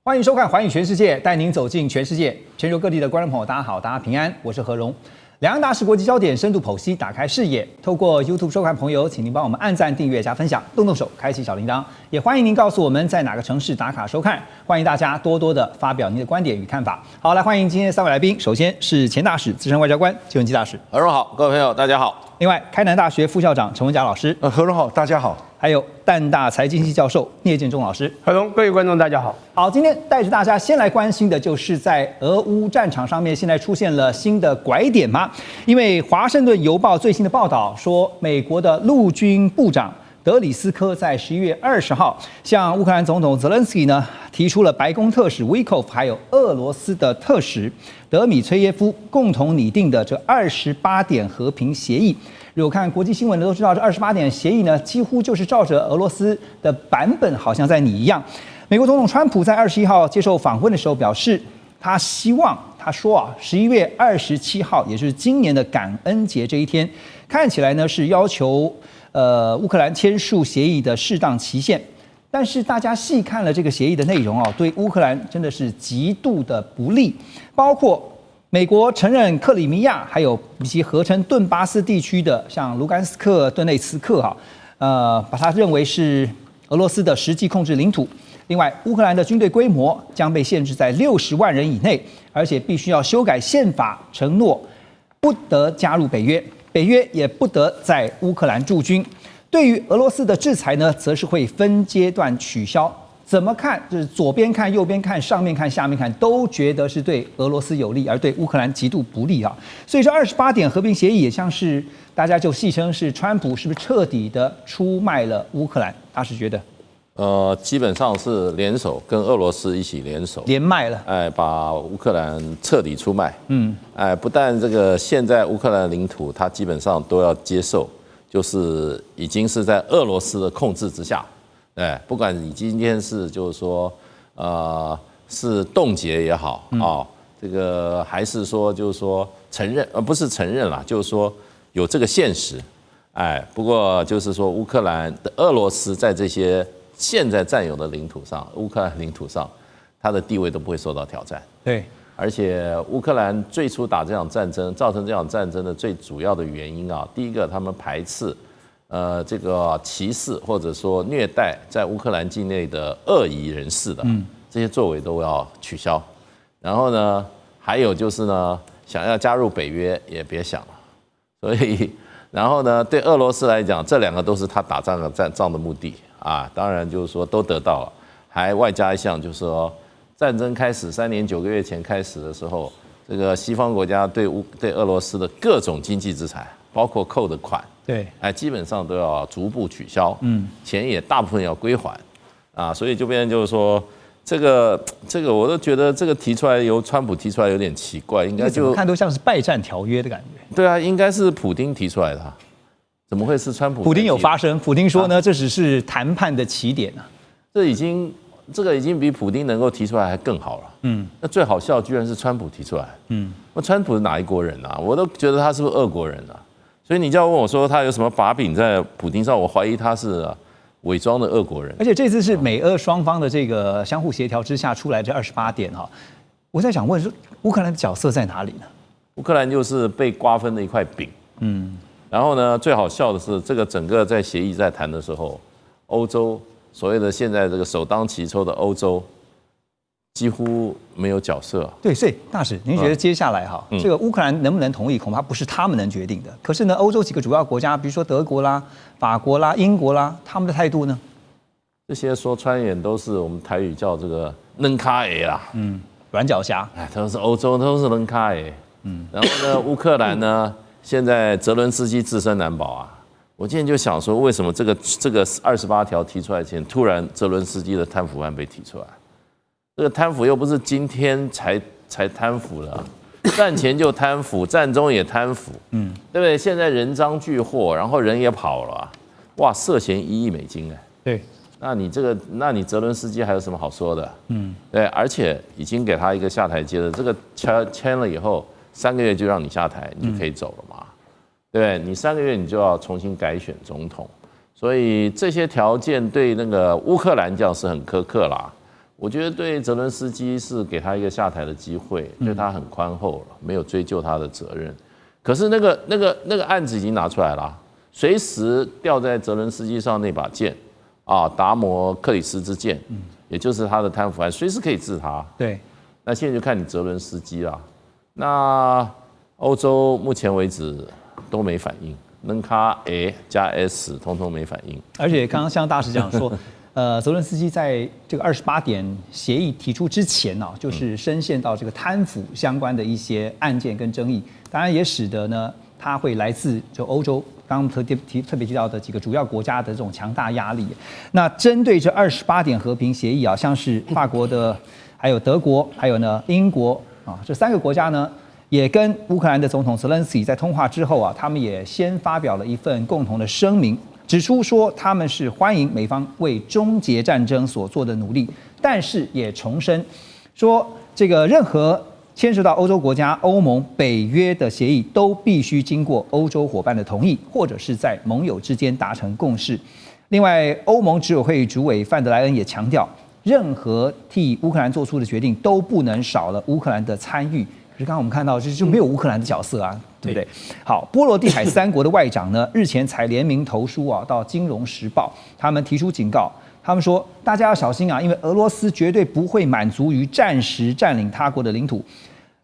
欢迎收看《寰宇全世界》，带您走进全世界。全球各地的观众朋友，大家好，大家平安，我是何荣。两岸大事国际焦点深度剖析，打开视野。透过 YouTube 收看朋友，请您帮我们按赞、订阅、加分享，动动手开启小铃铛。也欢迎您告诉我们在哪个城市打卡收看。欢迎大家多多的发表您的观点与看法。好，来欢迎今天的三位来宾。首先是前大使、资深外交官邱文基大使。何荣好，各位朋友大家好。另外，开南大学副校长陈文甲老师。何荣好，大家好。还有淡大财经系教授聂建中老师。何荣，各位观众大家好。好，今天带着大家先来关心的就是在俄乌战场上面，现在出现了新的拐点吗？因为《华盛顿邮报》最新的报道说，美国的陆军部长德里斯科在11月20号向乌克兰总统泽连斯基呢提出了白宫特使维科夫还有俄罗斯的特使德米崔耶夫共同拟定的这28点和平协议。如果看国际新闻的都知道，这28点协议呢，几乎就是照着俄罗斯的版本，好像在拟一样。美国总统川普在21号接受访问的时候表示，他说11月27号，也就是今年的感恩节这一天，看起来呢是要求乌克兰签署协议的适当期限。但是大家细看了这个协议的内容啊，对乌克兰真的是极度的不利，包括美国承认克里米亚，还有以及合称顿巴斯地区的像卢甘斯克、顿内茨克把它认为是俄罗斯的实际控制领土。另外，乌克兰的军队规模将被限制在60万人以内，而且必须要修改宪法，承诺不得加入北约，北约也不得在乌克兰驻军。对于俄罗斯的制裁呢，则是会分阶段取消。怎么看，就是左边看、右边看、上面看、下面看，都觉得是对俄罗斯有利，而对乌克兰极度不利啊。所以这28点和平协议也像是大家就戏称是川普是不是彻底的出卖了乌克兰？大使觉得？基本上是联手跟俄罗斯一起联手连卖了，把乌克兰彻底出卖。不但这个现在乌克兰领土，它基本上都要接受，就是已经是在俄罗斯的控制之下。不管你今天是就是说，是冻结也好这个还是说就是说承认，不是承认啦，就是说有这个现实。不过就是说乌克兰的俄罗斯在这些现在占有的领土上，乌克兰领土上，它的地位都不会受到挑战。对，而且乌克兰最初打这场战争，造成这场战争的最主要的原因第一个他们排斥。这个歧视或者说虐待在乌克兰境内的恶意人士的这些作为都要取消。然后呢，还有就是呢，想要加入北约也别想了。所以，然后呢，对俄罗斯来讲，这两个都是他打仗的目的当然就是说都得到了，还外加一项就是说，战争开始3年9个月前开始的时候，这个西方国家对俄罗斯的各种经济制裁，包括扣的款。对，基本上都要逐步取消，钱也大部分要归还，所以就变成就是说，这个我都觉得这个提出来由川普提出来有点奇怪，应该就看都像是拜占条约的感觉。对啊，应该是普丁提出来的，怎么会是川普？普丁有发声，普丁说呢，这只是谈判的起点这个已经比普丁能够提出来还更好了。那最好笑居然是川普提出来。那川普是哪一国人啊？我都觉得他是不是俄国人啊？所以你就要问我说他有什么把柄在普丁上？我怀疑他是伪装的俄国人。而且这次是美俄双方的这个相互协调之下出来这28点我在想问说，乌克兰的角色在哪里呢？乌克兰就是被瓜分的一块饼。然后呢，最好笑的是，这个整个在协议在谈的时候，欧洲所谓的现在这个首当其冲的欧洲。几乎没有角色。对，所以大使，您觉得接下来这个乌克兰能不能同意，恐怕不是他们能决定的。可是呢，欧洲几个主要国家，比如说德国啦、法国啦、英国啦，他们的态度呢？这些说穿眼都是我们台语叫这个嫩卡诶啦，软脚虾。都是欧洲，都是嫩卡诶。然后呢，乌克兰呢，现在泽伦斯基自身难保我今天就想说，为什么这个28条提出来前，突然泽伦斯基的贪腐案被提出来？这个贪腐又不是今天才贪腐了，战前就贪腐，战中也贪腐，对不对？现在人赃俱获，然后人也跑了，哇，涉嫌1亿美金对，那你泽伦斯基还有什么好说的？对，而且已经给他一个下台阶的，这个签了以后3个月就让你下台，你就可以走了嘛，对不对？你3个月你就要重新改选总统，所以这些条件对那个乌克兰讲是很苛刻啦。我觉得对泽伦斯基是给他一个下台的机会，对他很宽厚了，没有追究他的责任。可是那个案子已经拿出来了，随时吊在泽伦斯基上那把剑啊，达摩克里斯之剑，也就是他的贪腐案，随时可以治他。对，那现在就看你泽伦斯基啦。那欧洲目前为止都没反应，能卡 A 加 S 通通没反应。而且刚刚像大使讲说。泽伦斯基在这个28点协议提出之前呢，就是深陷到这个贪腐相关的一些案件跟争议，当然也使得呢，他会来自就欧洲刚刚特别提到的几个主要国家的这种强大压力。那针对这28点和平协议啊，像是法国的，还有德国，还有呢英国啊，这3个国家呢，也跟乌克兰的总统泽连斯基在通话之后啊，他们也先发表了一份共同的声明。指出说他们是欢迎美方为终结战争所做的努力，但是也重申说，这个任何牵涉到欧洲国家、欧盟、北约的协议都必须经过欧洲伙伴的同意，或者是在盟友之间达成共识。另外，欧盟执委会主委范德莱恩也强调，任何替乌克兰做出的决定都不能少了乌克兰的参与。可是刚刚我们看到，就没有乌克兰的角色啊，对不对？好，波罗的海3国的外长呢，日前才联名投书啊，到《金融时报》，他们提出警告，他们说大家要小心啊，因为俄罗斯绝对不会满足于暂时占领他国的领土。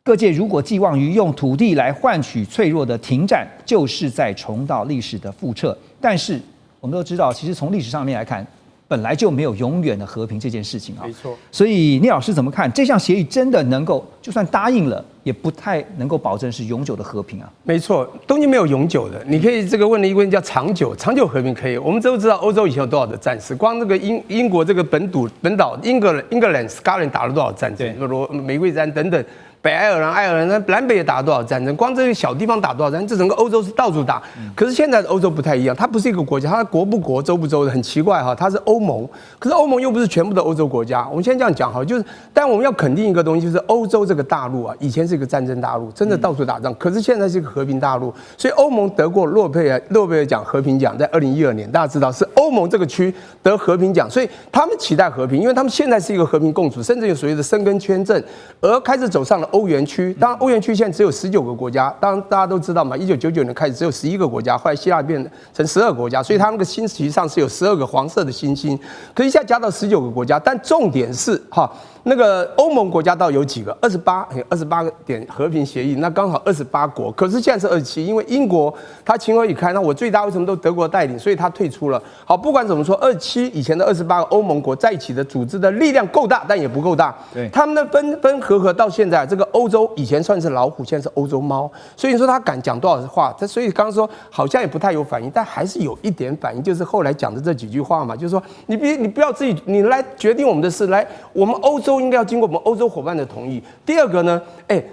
各界如果寄望于用土地来换取脆弱的停战，就是在重蹈历史的覆辙。但是我们都知道，其实从历史上面来看，本来就没有永远的和平这件事情啊。没错。所以聂老师怎么看这项协议真的能够，就算答应了，也不太能够保证是永久的和平啊？没错，东西没有永久的。你可以这个问了一个问题叫长久和平可以。我们都知道欧洲以前有多少的战士，光这个英国这个本岛英格兰 Scotland 打了多少战争，玫瑰战等等。北爱尔兰、南北也打了多少战争？光这个小地方打多少战争？这整个欧洲是到处打。可是现在的欧洲不太一样，它不是一个国家，它国不国、州不州的，很奇怪哈。它是欧盟，可是欧盟又不是全部的欧洲国家。我们先这样讲好，就是，但我们要肯定一个东西，就是欧洲这个大陆啊，以前是一个战争大陆，真的到处打仗，可是现在是一个和平大陆。所以欧盟得过诺贝尔奖和平奖，在2012年，大家知道是欧盟这个区得和平奖，所以他们期待和平，因为他们现在是一个和平共处，甚至有所谓的申根签证，而开始走上了欧元区。当然，欧元区现在只有19个国家。当然，大家都知道嘛，1999年开始只有11个国家，后来希腊变成12个国家，所以它那个星旗上是有12个黄色的星星，可是一下加到19个国家。但重点是哈，那个欧盟国家到底有几个？28点和平协议，那刚好28国。可是现在是27，因为英国它情何以堪？那我最大为什么都德国带领，所以它退出了。好，不管怎么说，27以前的28个欧盟国在一起的组织的力量够大，但也不够大。对，他们的分合到现在，这个欧洲以前算是老虎，现在是欧洲猫。所以你说他敢讲多少话？所以刚刚说好像也不太有反应，但还是有一点反应，就是后来讲的这几句话嘛，就是说你不要自己，你来决定我们的事，来我们欧洲应该要经过我们欧洲伙伴的同意。第二个呢，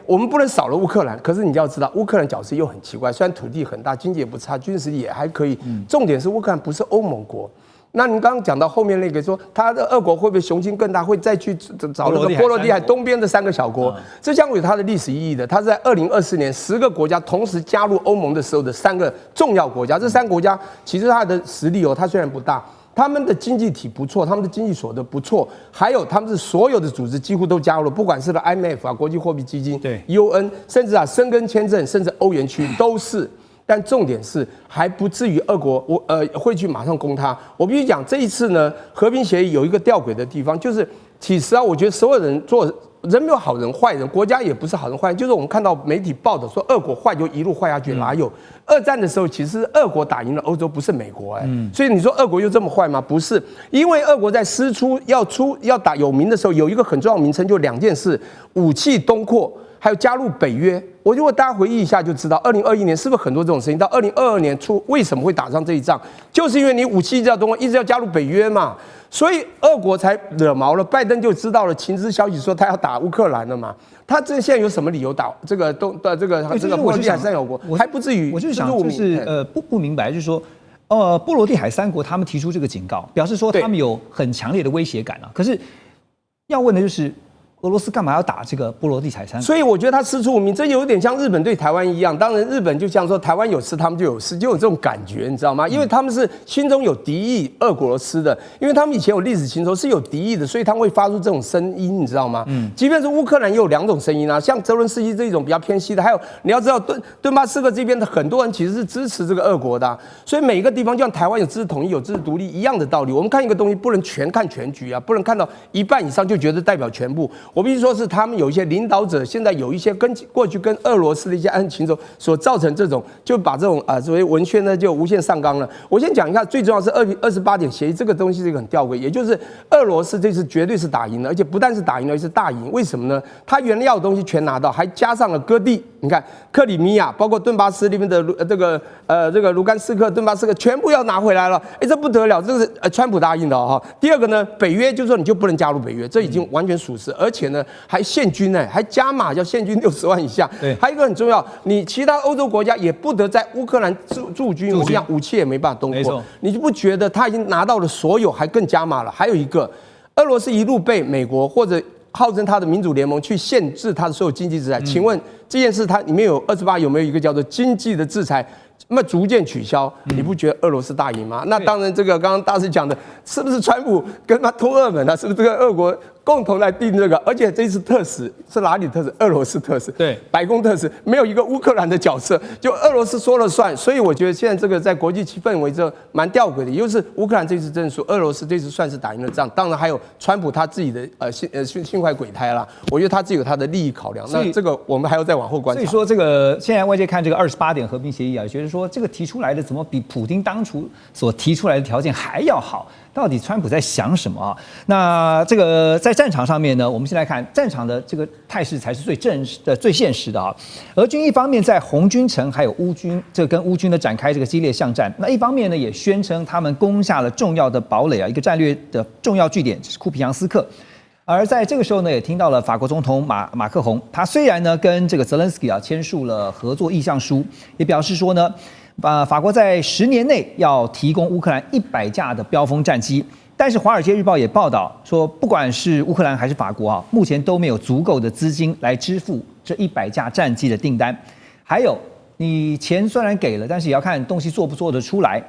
我们不能少了乌克兰，可是你要知道，乌克兰角色又很奇怪，虽然土地很大，经济也不差，军事也还可以，重点是乌克兰不是欧盟国。那您刚刚讲到后面那个说，他的俄国会不会雄心更大，会再去找那个波罗的海东边的3个小国？这将有它的历史意义的。它是在2024年10个国家同时加入欧盟的时候的3个重要国家。这3个国家其实它的实力它虽然不大，他们的经济体不错，他们的经济所得不错，还有他们是所有的组织几乎都加入了，不管是IMF 啊、国际货币基金、对 UN， 甚至申根签证，甚至欧元区都是。但重点是还不至于俄国会去马上攻他。我必须讲，这一次呢，和平协议有一个吊诡的地方，就是其实啊，我觉得所有人人没有好人坏人，国家也不是好人坏人，就是我们看到媒体报道说俄国坏就一路坏下去，哪有？二战的时候其实俄国打赢了欧洲，不是美国所以你说俄国又这么坏吗？不是，因为俄国在师出要打有名的时候，有一个很重要的名称，就2件事：武器东扩。还有加入北约，我如果大家回忆一下就知道，2021年是不是很多这种事情？到2022年初为什么会打上这一仗？就是因为你武器一直要东扩，一直要加入北约嘛，所以俄国才惹毛了。拜登就知道了情资消息说他要打乌克兰了嘛。他这现在有什么理由打这个波罗的海3小国？还不至于。我就想就是不明白，就是说。波罗的海3国他们提出这个警告，表示说他们有很强烈的威胁感啊。可是要问的就是。俄罗斯干嘛要打这个波罗的海三国？所以我觉得他师出无名，这有点像日本对台湾一样。当然，日本就像说台湾有事，他们就有事，就有这种感觉，你知道吗？因为他们是心中有敌意俄罗斯的，因为他们以前有历史情仇是有敌意的，所以他们会发出这种声音，你知道吗？即便是乌克兰也有2种声音啊，像泽伦斯基这一种比较偏西的，还有你要知道顿巴斯克这边的很多人其实是支持这个俄国的所以每一个地方就像台湾有支持统一、有支持独立一样的道理。我们看一个东西不能全看全局啊，不能看到一半以上就觉得代表全部。我必须说是他们有一些领导者，现在有一些过去跟俄罗斯的一些暗情仇所造成这种，就把这种所谓文宣呢就无限上纲了。我先讲一下，最重要是28点协议这个东西是一个很吊诡，也就是俄罗斯这次绝对是打赢了，而且不但是打赢了，而是大赢。为什么呢？他原来要的东西全拿到，还加上了割地。你看克里米亚，包括顿巴斯那边的这个卢甘斯克、顿巴斯克全部要拿回来了。这不得了，这个是川普答应的哈。第二个呢，北约就是说你就不能加入北约，这已经完全属实，而且呢还现军还加码，叫现军60万以下。还有一个很重要，你其他欧洲国家也不得在乌克兰驻军，我讲武器也没办法东过。你就不觉得他已经拿到了所有，还更加码了？还有一个，俄罗斯一路被美国或者号称他的民主联盟去限制他的所有经济制裁，请问这件事它里面有28有没有一个叫做经济的制裁？那么逐渐取消，你不觉得俄罗斯大赢吗？那当然，这个刚刚大师讲的，是不是川普跟他通俄门啊？是不是这个俄国共同来定这个？而且这次特使是哪里特使？俄罗斯特使，对，白宫特使，没有一个乌克兰的角色，就俄罗斯说了算。所以我觉得现在这个在国际气氛围这蛮吊诡的，也就是乌克兰这次真的说，俄罗斯这次算是打赢了仗。当然还有川普他自己的心怀鬼胎啦，我觉得他自己有他的利益考量。那这个我们还要再往后观察。所以说这个现在外界看这个28点和平协议啊，觉得说这个提出来的怎么比普丁当初所提出来的条件还要好？到底川普在想什么啊？那这个在战场上面呢，我们先来看战场的这个态势才是最现实的啊。俄军一方面在红军城还有乌军跟乌军的展开这个激烈巷战，那一方面呢也宣称他们攻下了重要的堡垒啊，一个战略的重要据点就是库皮扬斯克。而在这个时候呢，也听到了法国总统马克宏，他虽然呢跟这个泽连斯基签署了合作意向书，也表示说呢，法国在10年内要提供乌克兰100架的标风战机，但是《华尔街日报》也报道说，不管是乌克兰还是法国目前都没有足够的资金来支付这100架战机的订单。还有，你钱虽然给了，但是也要看东西做不做得出来。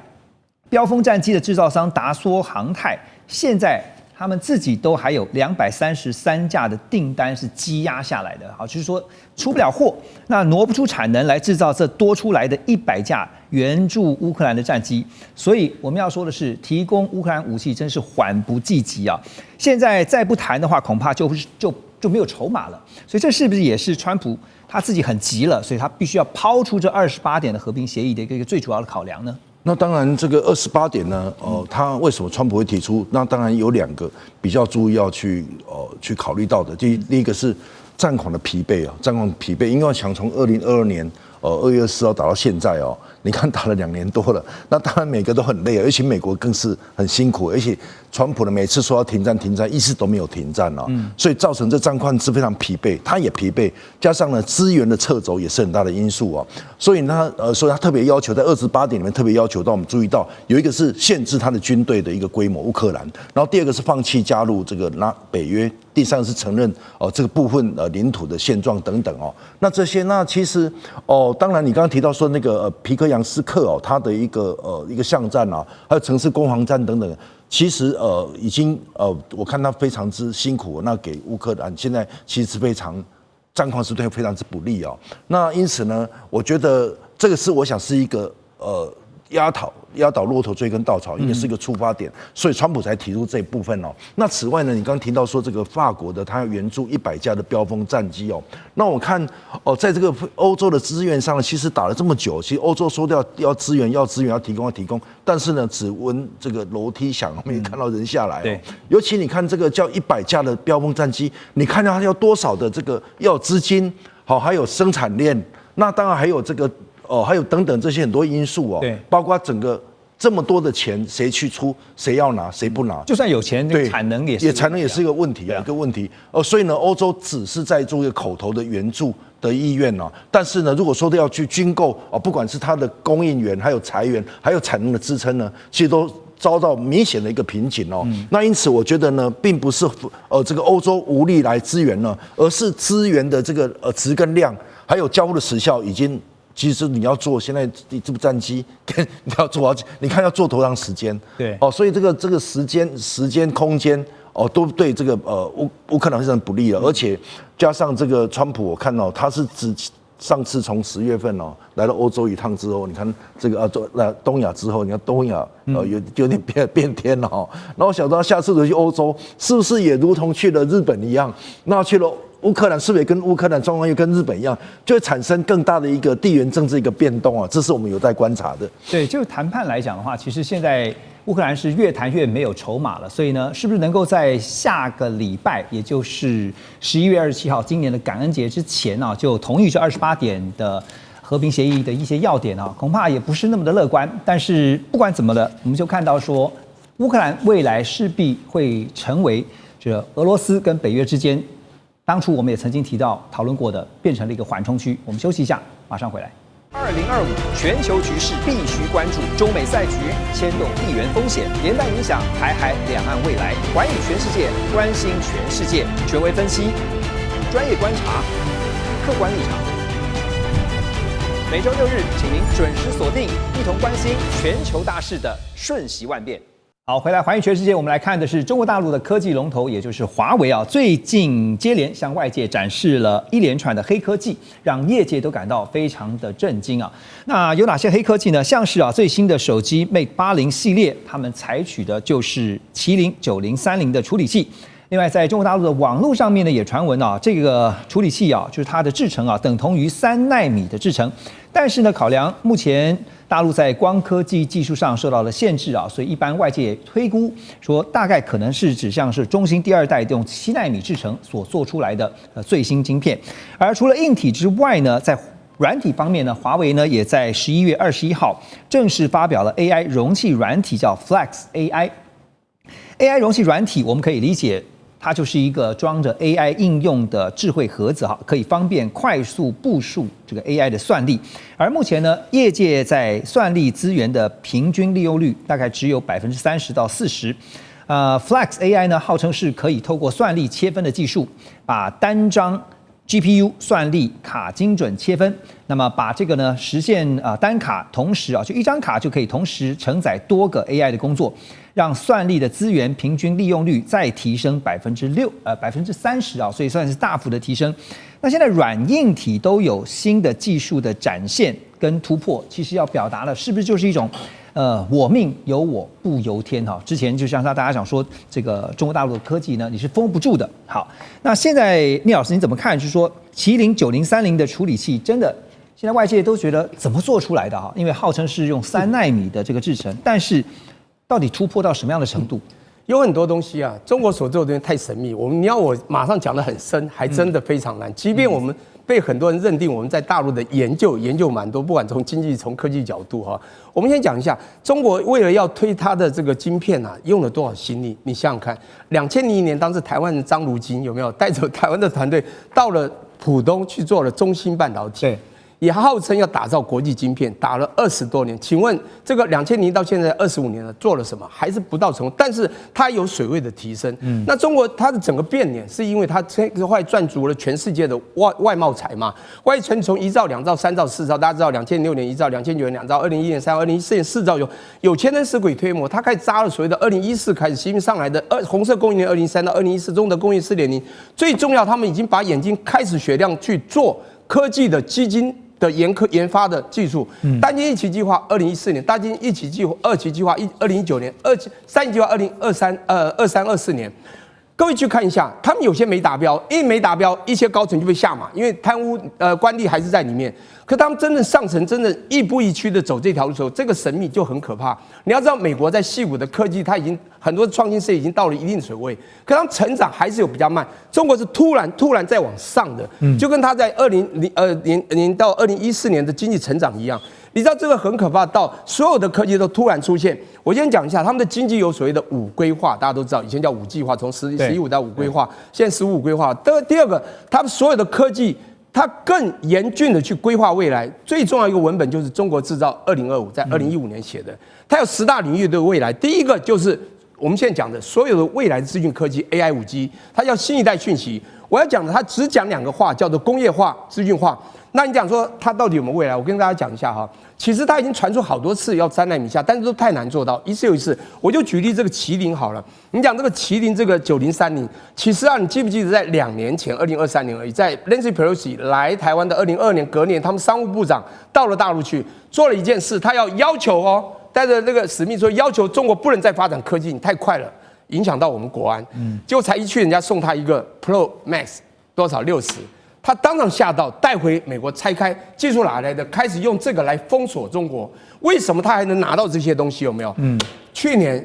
标风战机的制造商达梭航太现在他们自己都还有233架的订单是积压下来的，就是说出不了货，那挪不出产能来制造这多出来的100架援助乌克兰的战机。所以我们要说的是，提供乌克兰武器真是缓不济急啊！现在再不谈的话，恐怕就没有筹码了。所以这是不是也是川普他自己很急了，所以他必须要抛出这28点的和平协议的一个最主要的考量呢？那当然，这个28点呢，他为什么川普会提出？那当然有2个比较注意要去考虑到的。第一个是战况的疲惫啊，战况疲惫，因为想从2022年2月24号打到现在你看打了2年多了，那当然每个都很累，而且美国更是很辛苦，而且川普呢每次说要停战，一直都没有停战所以造成这战况是非常疲惫，他也疲惫，加上呢资源的撤走也是很大的因素所以他特别要求在28点里面特别要求到我们注意到有一个是限制他的军队的一个规模，乌克兰，然后第2个是放弃加入这个北约，第3个是承认这个部分领土的现状等等那这些那其实当然你刚刚提到说那个皮克扬斯克他的一个巷战还有城市攻防战等等，其实已经我看他非常之辛苦，那给乌克兰现在其实非常战况是对非常之不利那因此呢，我觉得这个是我想是一个压倒骆驼追根稻草，应该是一个出发点，所以川普才提出这一部分那此外呢，你刚刚提到说这个法国的他要援助100架的标风战机那我看在这个欧洲的资源上呢，其实打了这么久，其实欧洲说要资源要提供，但是呢只闻这个楼梯响，没看到人下来尤其你看这个叫100架的标风战机，你看到它要多少的这个要资金还有生产链，那当然还有这个还有等等这些很多因素包括整个这么多的钱谁去出，谁要拿，谁不拿，就算有钱，产能也是一个问题一个问题所以呢，欧洲只是在做一个口头的援助的意愿但是呢，如果说要去军购不管是它的供应源，还有财源，还有产能的支撑呢，其实都遭到明显的一个瓶颈哦。那因此我觉得呢，并不是这个欧洲无力来支援呢，而是资源的这个值跟量，还有交付的时效已经。其实你要做，现在这部战机跟你要做好，你看要做多长时间？对，所以这个时间、空间都对这个乌克兰非常不利了，而且加上这个川普，我看到他是上次从10月份来到欧洲一趟之后，你看这个东亚之后，你看东亚有点变天了哈。然后我想到下次去欧洲，是不是也如同去了日本一样？那去了。乌克兰是不是也跟乌克兰状况又跟日本一样，就会产生更大的一个地缘政治一个变动啊？这是我们有待观察的。对，就谈判来讲的话，其实现在乌克兰是越谈越没有筹码了，所以呢，是不是能够在下个礼拜，也就是11月27号，今年的感恩节之前啊，就同意这28点的和平协议的一些要点啊，恐怕也不是那么的乐观。但是不管怎么的，我们就看到说，乌克兰未来势必会成为这俄罗斯跟北约之间。当初我们也曾经讨论过的，变成了一个缓冲区。我们休息一下，马上回来。2025全球局势必须关注，中美赛局牵动地缘风险，连带影响台海两岸未来。寰宇全世界，关心全世界，权威分析，专业观察，客观立场。每周6日，请您准时锁定，一同关心全球大事的瞬息万变。好，回来寰宇全世界，我们来看的是中国大陆的科技龙头，也就是华为啊，最近接连向外界展示了一连串的黑科技，让业界都感到非常的震惊啊。那有哪些黑科技呢？像是最新的手机 Mate 80系列，他们采取的就是麒麟9030的处理器。另外，在中国大陆的网络上面呢，也传闻这个处理器就是它的制程等同于3奈米的制程，但是呢，考量目前大陆在光科技技术上受到了限制所以一般外界推估说，大概可能是指向是中芯第2代用7奈米制程所做出来的最新晶片。而除了硬体之外呢，在软体方面呢，华为呢也在11月21号正式发表了 AI 容器软体，叫 Flex AI。AI 容器软体我们可以理解。它就是一个装着 AI 应用的智慧盒子可以方便快速部署这个 AI 的算力。而目前呢，业界在算力资源的平均利用率大概只有30%到40%。Flex AI 呢，号称是可以透过算力切分的技术，把单张 GPU 算力卡精准切分，那么把这个呢实现单卡同时就一张卡就可以同时承载多个 AI 的工作。让算力的资源平均利用率再提升30%所以算是大幅的提升。那现在软硬体都有新的技术的展现跟突破，其实要表达的是不是就是一种我命由我不由天之前就像大家讲说，这个中国大陆的科技呢，你是封不住的。好，那现在聂老师你怎么看？就是说麒麟9030的处理器真的。现在外界都觉得怎么做出来的因为号称是用3奈米的这个制程，但是。到底突破到什么样的程度？有很多东西中国所做的东西太神秘，你要我马上讲得很深，还真的非常难。即便我们被很多人认定我们在大陆的研究蛮多，不管从经济、从科技角度我们先讲一下，中国为了要推它的这个晶片用了多少心力？你想想看，2001年当时台湾的张如京有没有带着台湾的团队到了浦东去做了中芯半导体？对。也号称要打造国际晶片，打了20多年。请问这个2000到现在25年了，做了什么？还是不到成功。但是它有水位的提升。那中国它的整个变脸，是因为它这块赚足了全世界的外贸财嘛？外存从1兆、2兆、3兆、4兆，大家知道2006年1兆，2009年2兆，2011年3兆，2014年4兆有钱人使鬼推磨，它开始扎了所谓的2014开始新上来的红色供应链2003到2014中的工业4.0。最重要，他们已经把眼睛开始雪亮去做科技的基金。的研发的技术，单晶一期计划2014年，单晶一期计划2期计划2019年，3期计划2324年。各位去看一下，他们有些没达标，因为没达标，一些高层就被下马，因为贪污官吏还是在里面。可他们真正上层，真正亦步亦趋的走这条路的时候，这个神秘就很可怕。你要知道，美国在矽谷的科技，它已经很多创新事业已经到了一定水位，可他们成长还是有比较慢。中国是突然在往上的，就跟他在2002年到2014年的经济成长一样。你知道这个很可怕，到所有的科技都突然出现。我先讲一下，他们的经济有所谓的5规划，大家都知道，以前叫5计划，从11.5到5规划，现在15规划。第二个，他们所有的科技它更严峻的去规划未来。最重要一个文本就是《中国制造2025》，在2015年写的，它有10大领域的未来。第一个就是我们现在讲的所有的未来的资讯科技 AI、5G， 它叫新一代讯息。我要讲的，它只讲2个话，叫做工业化、资讯化。那你讲说它到底有没有未来？我跟大家讲一下哈。其实它已经传出好多次要3奈米下，但是都太难做到，一次又一次。我就举例这个麒麟好了，你讲这个麒麟这个9030，其实啊，你记不记得在2年前，2023年而已，在 Nancy Pelosi 来台湾的2022年隔年，他们商务部长到了大陆去做了一件事，他要求哦，带着那个使命说要求中国不能再发展科技，你太快了，影响到我们国安。结果才一去，人家送他一个 Pro Max 多少60。他当场吓到，带回美国拆开，技术哪来的？开始用这个来封锁中国。为什么他还能拿到这些东西？有没有？去年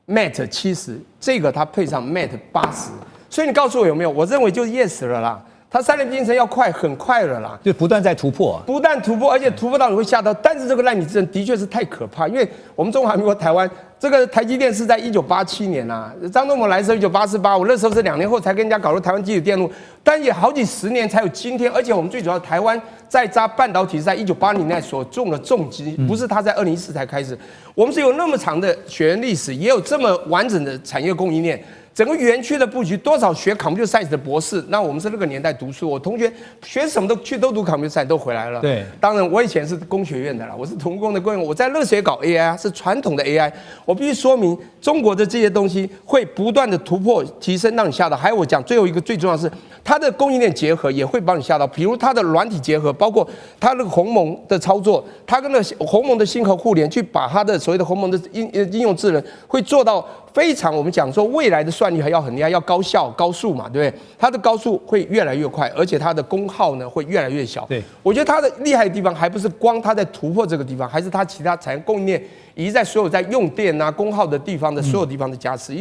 Mate 70，这个他配上 Mate 80，所以你告诉我有没有？我认为就是 yes 了啦。它3年进程要快，很快了啦，就不断在突破，不但突破，而且突破到你会吓到。但是这个奈米之争的确是太可怕，因为我们中华民国台湾这个台积电是在1987年啊，张忠谋来的时候1988，我那时候是2年后才跟人家搞入台湾基础电路，但也好几10年才有今天。而且我们最主要台湾在扎半导体是在1980年代所种的重基，不是它在2014才开始。我们是有那么长的血缘历史，也有这么完整的产业供应链。整个园区的布局，多少学 computer science 的博士，那我们是那个年代读书，我同学学什么都读 computer science 都回来了。对，当然我以前是工学院的啦，我是土木工的工业，我在热血搞 AI 是传统的 AI。我必须说明，中国的这些东西会不断的突破提升，让你吓到。还有我讲最后一个最重要的是，它的供应链结合也会帮你吓到，比如它的软体结合，包括它那个鸿蒙的操作，它跟那个鸿蒙的星河互联，去把它的所谓的鸿蒙的应用智能会做到。非常，我们讲说未来的算力还要很厉害，要高效、高速嘛，对不对？它的高速会越来越快，而且它的功耗呢会越来越小。对，我觉得它的厉害的地方还不是光它在突破这个地方，还是它其他产业供应链以及在所有在用电啊、功耗的地方的所有地方的加持。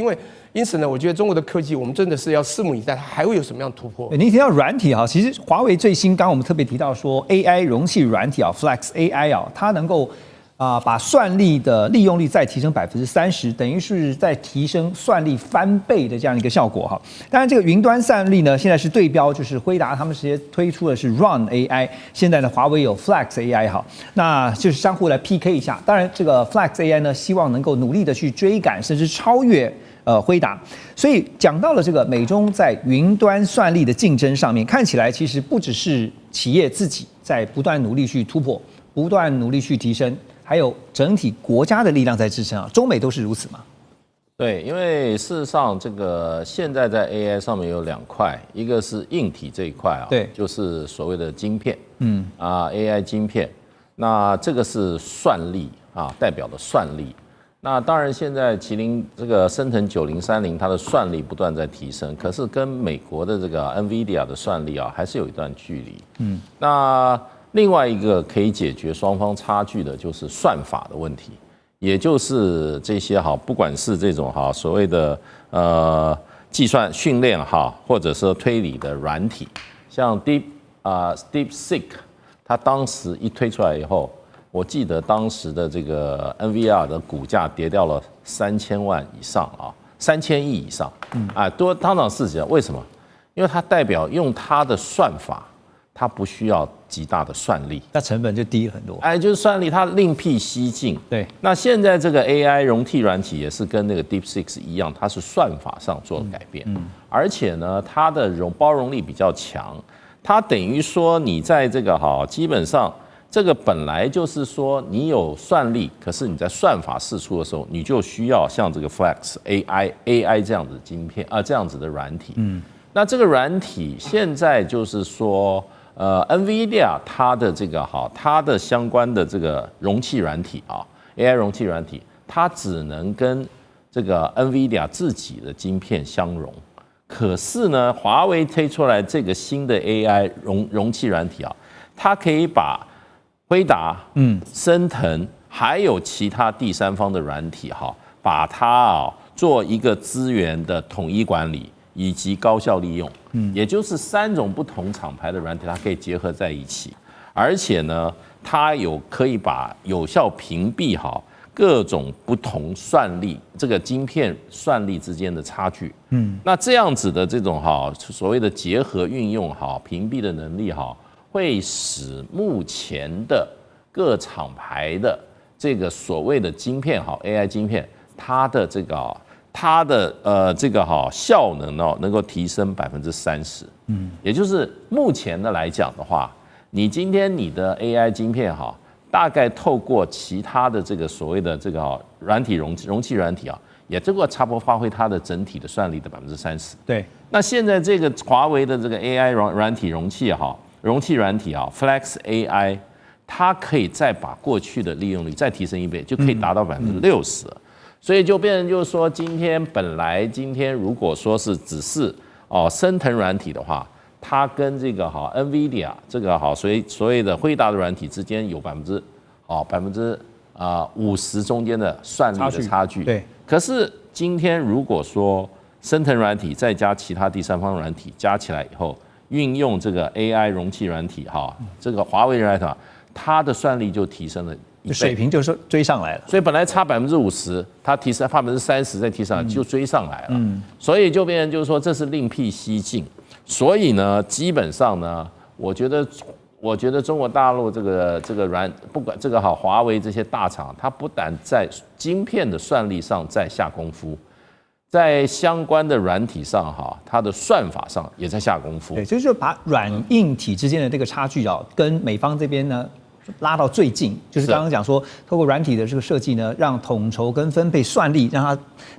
因此呢，我觉得中国的科技，我们真的是要拭目以待，它还会有什么样的突破？您提到软体哈，其实华为最新，刚刚我们特别提到说 AI 容器软体啊 ，Flex AI 啊，它能够。把算力的利用率再提升30%，等于是在提升算力翻倍的这样一个效果哈。当然，这个云端算力呢，现在是对标，就是辉达他们直接推出的是 Run AI， 现在呢，华为有 Flex AI 哈，那就是相互来 PK 一下。当然，这个 Flex AI 呢，希望能够努力的去追赶，甚至超越辉达。所以讲到了这个美中在云端算力的竞争上面，看起来其实不只是企业自己在不断努力去突破，不断努力去提升。还有整体国家的力量在支撑啊，中美都是如此嘛？对，因为事实上，这个现在在 AI 上面有2块，一个是硬体这一块啊，对，就是所谓的晶片，AI 晶片，那这个是算力啊，代表的算力。那当然，现在麒麟这个升腾9030，它的算力不断在提升，可是跟美国的这个 NVIDIA 的算力啊，还是有一段距离。那另外一个可以解决双方差距的就是算法的问题，也就是这些哈，不管是这种哈所谓的计算训练哈，或者是推理的软体，像 DeepSeek， 它当时一推出来以后，我记得当时的这个 NVIDIA 的股价跌掉了3000万以上啊，3000亿以上，多当场市值。为什么？因为它代表用它的算法。它不需要极大的算力，那成本就低了很多。就是算力它另辟蹊径。对，那现在这个 AI 容体软体也是跟那个 DeepSeek 一样，它是算法上做了改变，而且呢，它的包容力比较强。它等于说你在这个基本上这个本来就是说你有算力，可是你在算法释出的时候，你就需要像这个 Flex AI 这样子的晶片这样子的软体。那这个软体现在就是说。NVIDIA 它的这个它的相关的这个容器软体AI 容器软体，它只能跟这个 NVIDIA 自己的晶片相容。可是呢，华为推出来这个新的 AI 容器软体它可以把辉达、升腾还有其他第三方的软体把它做一个资源的统一管理。以及高效利用，也就是3种不同厂牌的软体，它可以结合在一起，而且呢，它可以把有效屏蔽各种不同算力这个晶片算力之间的差距。那这样子的这种所谓的结合运用屏蔽的能力会使目前的各厂牌的这个所谓的晶片AI 晶片，它的这个效能能够提升30%。也就是目前的来讲的话，你今天你的 AI 晶片大概透过其他的这个所谓的这个软体容器软体也这个差不多发挥它的整体的算力的30%。对，那现在这个华为的这个 AI 软体容器软体Flex AI， 它可以再把过去的利用率再提升1倍，就可以达到60%。所以就变成就是说，今天如果说是只是升腾软体的话，它跟这个NVIDIA 这个所谓的辉达的软体之间有50%中间的算力的差距。对。可是今天如果说升腾软体再加其他第三方软体加起来以后，运用这个 AI 容器软体这个华为软体它的算力就提升了1倍，水平就是追上来了。所以本来差50%，它提升30%再提上来就追上来了。所以就变成就是说这是另辟蹊径。所以呢，基本上呢，我觉得中国大陆这个不管这个华为这些大厂，它不但在晶片的算力上在下功夫，在相关的软体上它的算法上也在下功夫。对，就是把软硬体之间的这个差距跟美方这边呢拉到最近，就是刚刚讲说，透过软体的这个设计呢，让统筹跟分配算力，让它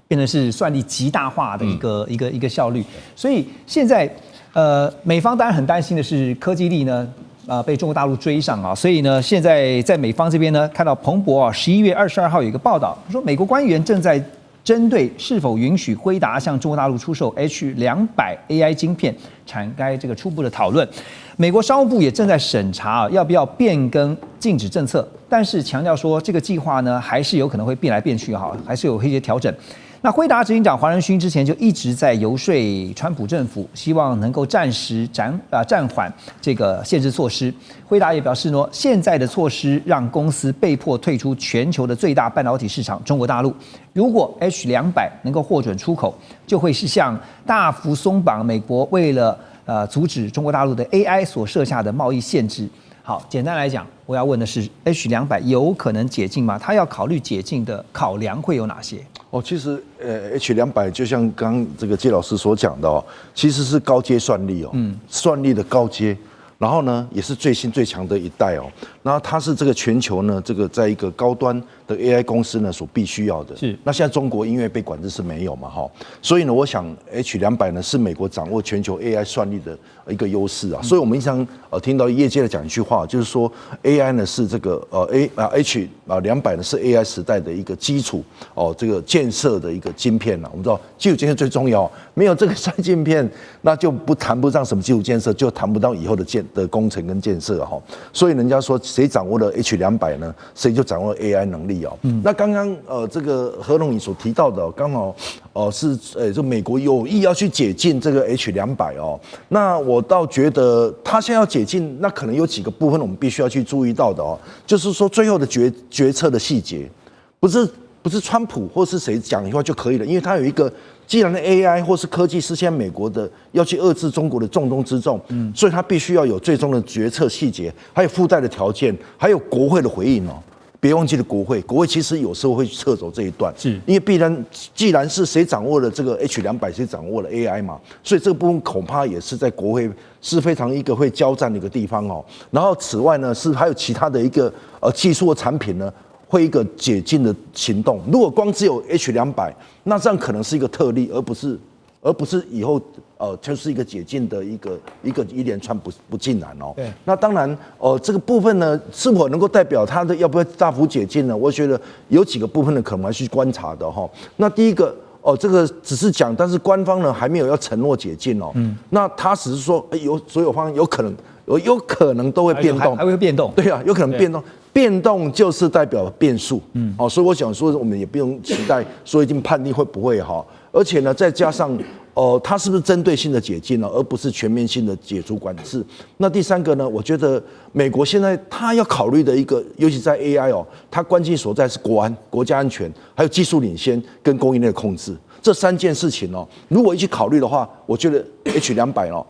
变成是算力极大化的一个效率。所以现在美方当然很担心的是科技力呢被中国大陆追上所以呢，现在在美方这边呢，看到彭博11月22号有一个报道，说美国官员正在针对是否允许辉达向中国大陆出售 H200 AI 晶片展开这个初步的讨论。美国商务部也正在审查要不要变更禁止政策，但是强调说这个计划呢还是有可能会变来变去还是有一些调整。那辉达执行长黄仁勋之前就一直在游说川普政府，希望能够暂时暂缓这个限制措施。辉达也表示呢，现在的措施让公司被迫退出全球的最大半导体市场中国大陆。如果 H200 能够获准出口，就会是向大幅松绑美国为了阻止中国大陆的 AI 所设下的贸易限制。好，简单来讲，我要问的是 H200 有可能解禁吗？它要考虑解禁的考量会有哪些？其实H200就像刚刚这个介老师所讲的其实是高阶算力算力的高阶，然后呢也是最新最强的一代然后它是这个全球呢这个在一个高端的 AI 公司呢所必须要的。是。那现在中国因为被管制是没有嘛所以呢，我想 H200呢是美国掌握全球 AI 算力的一个优势所以我们经常听到业界的讲一句话，就是说 AI 呢是这个H200呢是 AI 时代的一个基础这个建设的一个晶片我们知道基础建设最重要，没有这个算晶片，那就谈不上什么基础建设，就谈不到以后的工程跟建设所以人家说谁掌握了 H200呢，谁就掌握了 AI 能力那刚刚这个何龙你所提到的刚好是就美国有意要去解禁这个 H200那我倒觉得他现在要解禁，那可能有几个部分我们必须要去注意到的就是说最后的决策的细节，不是川普或是谁讲一句话就可以了，因为他有一个，既然 AI 或是科技是现在美国的要去遏制中国的重中之重，所以他必须要有最终的决策细节，还有附带的条件，还有国会的回应别忘记了国会其实有时候会撤走这一段，是因为既然是谁掌握了这个 H200，谁掌握了 AI 嘛，所以这个部分恐怕也是在国会是非常一个会交战的一个地方然后此外呢，是还有其他的一个技术的产品呢，会一个解禁的行动。如果光只有 H200，那这样可能是一个特例，而不是以后就是一个解禁的一连串不尽然对。那当然这个部分呢，是否能够代表它的要不要大幅解禁呢？我觉得有几个部分呢，可能还去观察的那第一个这个只是讲，但是官方呢还没有要承诺解禁那他只是说所有方有可能都会变动，还会变动。对啊，有可能变动。变动就是代表变数，所以我想说，我们也不用期待说一定判定会不会而且呢，再加上它是不是针对性的解禁而不是全面性的解除管制。那第三个呢，我觉得美国现在它要考虑的一个，尤其在 AI 它关键所在是国安、国家安全，还有技术领先跟供应链的控制这3件事情如果一起考虑的话，我觉得 H200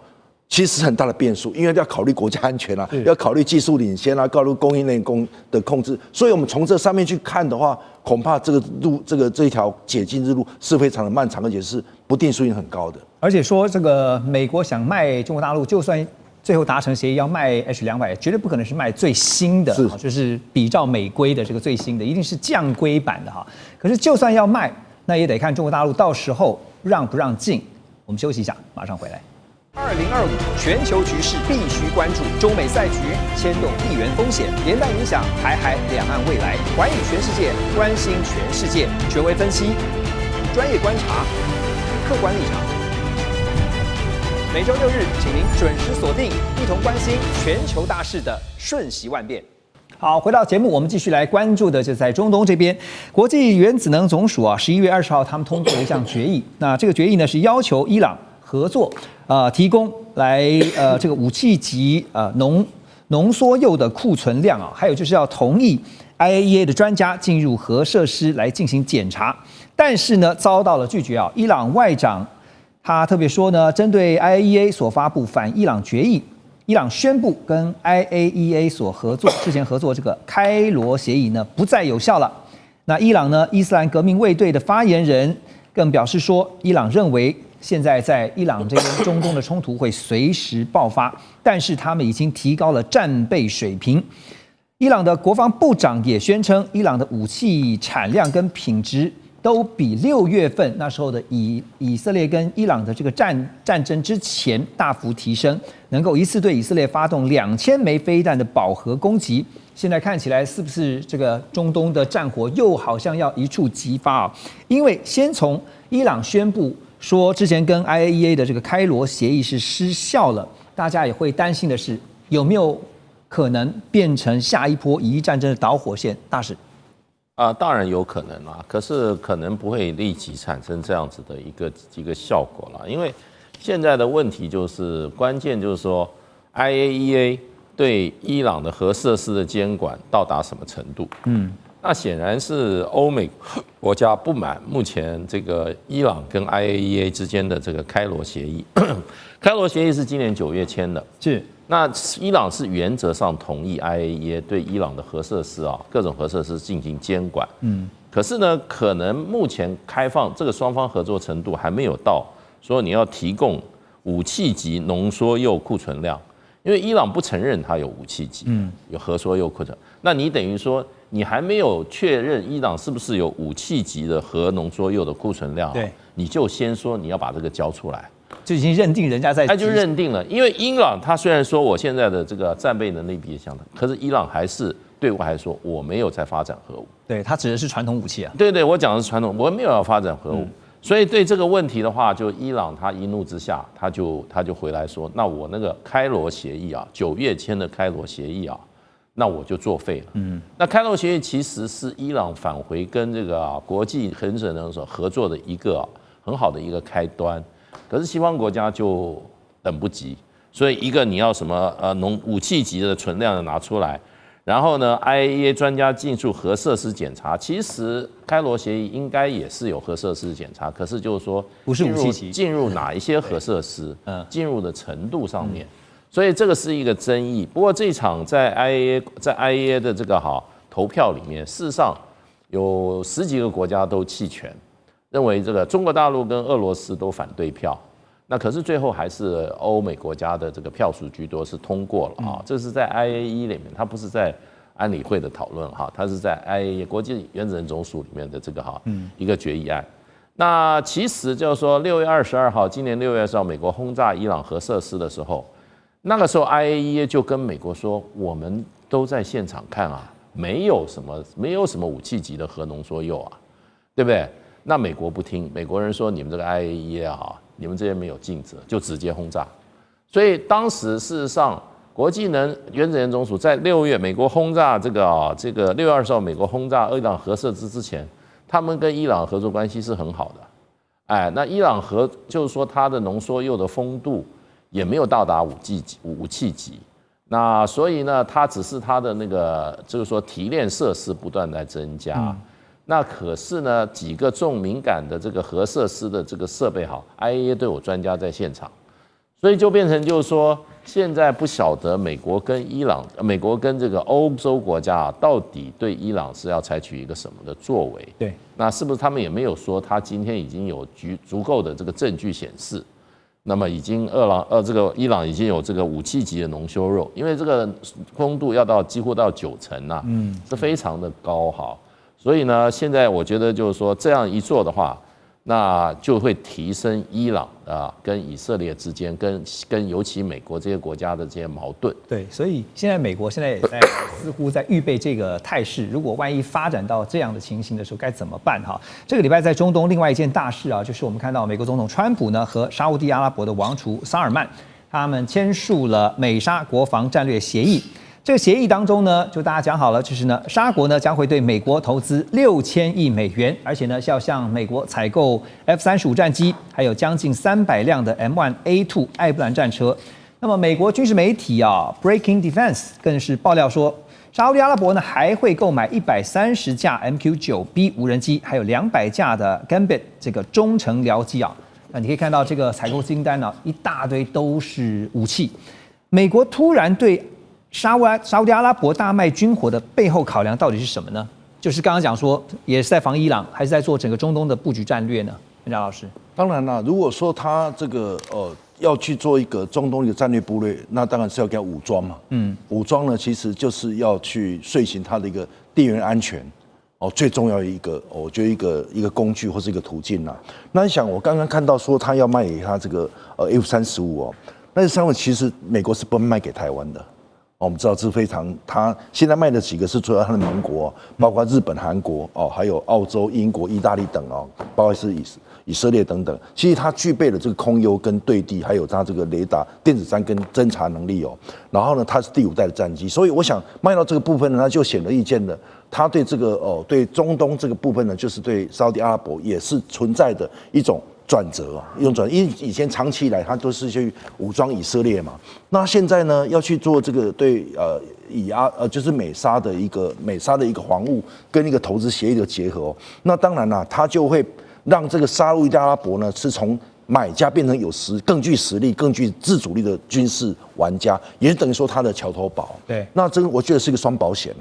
其实是很大的变数，因为要考虑国家安全啊，要考虑技术领先啊，考虑供应链的控制。所以，我们从这上面去看的话，恐怕这一条解禁之路是非常的漫长，而且是不定数性很高的。而且说这个美国想卖中国大陆，就算最后达成协议要卖 H200，绝对不可能是卖最新的，就是比照美规的这个最新的，一定是降规版的哈。可是就算要卖，那也得看中国大陆到时候让不让进。我们休息一下，马上回来。2025全球局势必须关注，中美赛局牵动地缘风险，连带影响台海两岸未来。寰宇全世界，关心全世界，权威分析，专业观察，客观立场。每周6日，请您准时锁定，一同关心全球大事的瞬息万变。好，回到节目，我们继续来关注的就在中东这边，国际原子能总署啊，11月20号他们通过了一项决议。那这个决议呢是要求伊朗合作，提供来这个武器级浓缩铀的库存量啊，还有就是要同意 IAEA 的专家进入核设施来进行检查，但是呢遭到了拒绝啊。伊朗外长他特别说呢，针对 IAEA 所发布反伊朗决议。伊朗宣布跟 IAEA 之前合作这个开罗协议呢不再有效了。那伊朗呢，伊斯兰革命卫队的发言人更表示说，伊朗认为现在在伊朗这边中东的冲突会随时爆发，但是他们已经提高了战备水平。伊朗的国防部长也宣称，伊朗的武器产量跟品质都比6月份那时候的以色列跟伊朗的这个战争之前大幅提升，能够一次对以色列发动2000枚飞弹的饱和攻击。现在看起来是不是这个中东的战火又好像要一触即发啊？因为先从伊朗宣布说之前跟 IAEA 的这个开罗协议是失效了，大家也会担心的是有没有可能变成下一波以伊战争的导火线？大使。当然有可能啦，可是可能不会立即产生这样子的一个效果啦，因为现在的问题就是关键就是说 IAEA 对伊朗的核设施的监管到达什么程度？那显然是欧美国家不满目前这个伊朗跟 IAEA 之间的这个开罗协议。开罗协议是今年9月签的，是。那伊朗是原则上同意 IAEA 对伊朗的核设施啊，各种核设施进行监管。可是呢，可能目前开放这个双方合作程度还没有到说你要提供武器级浓缩铀库存量，因为伊朗不承认它有武器级，有核缩铀库存。那你等于说你还没有确认伊朗是不是有武器级的核浓缩铀的库存量，对，你就先说你要把这个交出来。就已经认定人家在，他就认定了，因为伊朗他虽然说我现在的这个战备能力比相当，可是伊朗还是对外还说我没有在发展核武，对他指的是传统武器啊，对，我讲的是传统，我没有要发展核武，所以对这个问题的话，就伊朗他一怒之下，他就回来说，那我那个开罗协议啊，9月签的开罗协议啊，那我就作废了。那开罗协议其实是伊朗返回跟这个国际原子能所合作的一个很好的一个开端。可是西方国家就等不及，所以一个你要什么武器级的存量拿出来，然后呢 IAEA 专家进入核设施检查，其实开罗协议应该也是有核设施检查，可是就是说不是武器级进入哪一些核设施，进入的程度上面，所以这个是一个争议。不过这一场在 IAEA 的这个投票里面，事实上有10几个国家都弃权。认为这个中国大陆跟俄罗斯都反对票，那可是最后还是欧美国家的这个票数居多，是通过了啊。这是在 IAEA 里面，它不是在安理会的讨论哈，它是在 IAEA 国际原子能总署里面的这个一个决议案。那其实就是说6月22号，今年6月20号，美国轰炸伊朗核设施的时候，那个时候 IAEA 就跟美国说，我们都在现场看啊，没有什么武器级的核浓缩铀啊，对不对？那美国不听，美国人说你们这个 IAEA 啊，你们这些没有尽责，就直接轰炸。所以当时事实上，国际原子能总署在6月美国轰炸这个6月20号美国轰炸伊朗核设施之前，他们跟伊朗合作关系是很好的。那伊朗就是说它的浓缩铀的丰度也没有到达武器级。那所以呢，它只是它的那个就是说提炼设施不断在增加。那可是呢，几个重敏感的这个核设施的这个设备IAEA 都有专家在现场，所以就变成就是说，现在不晓得美国跟这个欧洲国家到底对伊朗是要采取一个什么的作为？对，那是不是他们也没有说他今天已经有足够的这个证据显示？那么已经这个伊朗已经有这个武器级的浓缩铀，因为这个丰度要几乎到90%啊，是非常的高哈。所以呢，现在我觉得就是说这样一做的话，那就会提升伊朗跟以色列之间跟尤其美国这些国家的这些矛盾。对，所以现在美国现在也在似乎在预备这个态势，如果万一发展到这样的情形的时候，该怎么办哈？这个礼拜在中东另外一件大事啊，就是我们看到美国总统川普呢和沙烏地阿拉伯的王储萨尔曼，他们签署了美沙国防战略协议。这个协议当中呢，就大家讲好了，就是呢，沙国呢将会对美国投资6000亿美元，而且呢是要向美国采购 F-35战机，还有将近300辆的 M1A2 艾布兰战车。那么美国军事媒体Breaking Defense 更是爆料说，沙烏地阿拉伯呢还会购买130架 MQ-9B 无人机，还有200架的 Gambit 这个中程僚机啊。那你可以看到这个采购清单呢，一大堆都是武器。美国突然对沙烏地阿拉伯大卖军火的背后考量到底是什么呢？就是刚刚讲说，也是在防伊朗，还是在做整个中东的布局战略呢？任老师，当然啦，如果说他这个要去做一个中东一个战略部队，那当然是要给他武装嘛。武装呢，其实就是要去遂行他的一个地缘安全最重要的一个，我觉得一个工具或是一个途径啦。那你想，我刚刚看到说他要卖给他这个F-35那这3份其实美国是不卖给台湾的。我们知道这是非常，他现在卖的几个是主要他的盟国，包括日本、韩国还有澳洲、英国、意大利等包括是以色列等等。其实它具备了这个空优跟对地，还有它这个雷达、电子战跟侦察能力然后呢，它是第5代的战机，所以我想卖到这个部分呢，它就显而易见的，它对这个对中东这个部分呢，就是对沙烏地阿拉伯也是存在的一种转折因为以前长期以来他都是去武装以色列嘛，那现在呢要去做这个对就是美沙的一个防务跟一个投资协议的结合那当然啦，他就会让这个沙烏地阿拉伯呢是从买家变成更具实力、更具自主力的军事玩家，也等于说他的桥头堡。对，那这个我觉得是个双保险